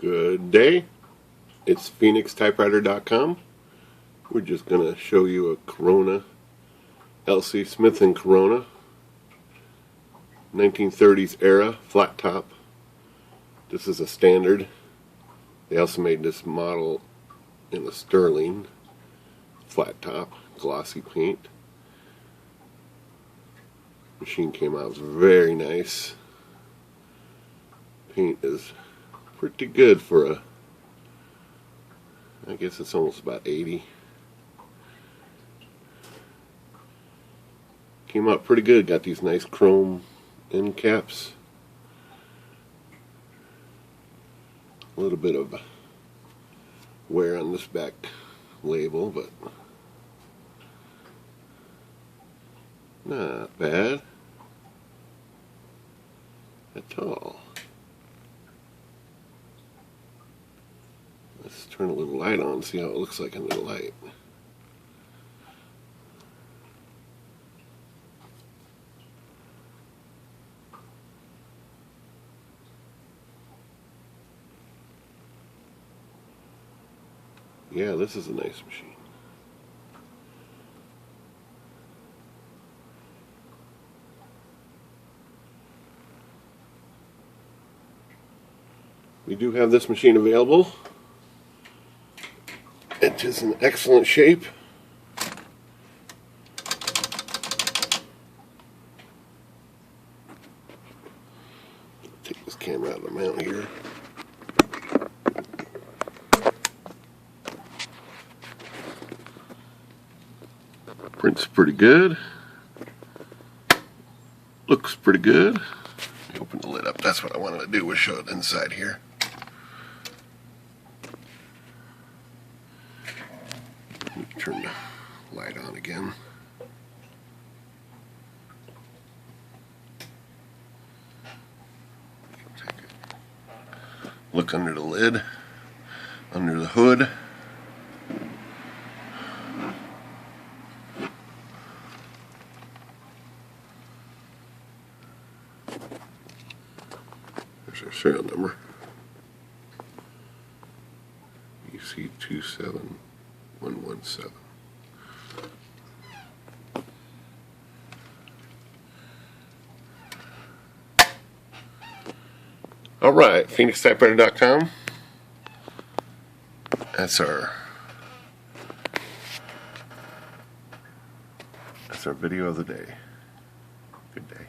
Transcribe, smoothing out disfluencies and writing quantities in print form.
Good day. It's PhoenixTypewriter.com. We're just going to show you a Corona, LC Smith & Corona, 1930s era, flat top. This is a standard. They also made this model in a sterling, flat top, glossy paint. Machine came out very nice. Paint is pretty good for a, I guess it's almost about 80. Came out pretty good. Got these nice chrome end caps. A little bit of wear on this back label, but not bad at all. Let's turn a little light on, see how it looks like under the light. Yeah, this is a nice machine. We do have this machine available. It is in excellent shape. Take this camera out of the mount here. Print's pretty good. Looks pretty good. Let me open the lid up. That's what I wanted to do, was show it inside here. Turn the light on again. Look under the lid, under the hood. There's our serial number. EC27117. Alright, PhoenixTypewriter.com. That's our video of the day. Good day.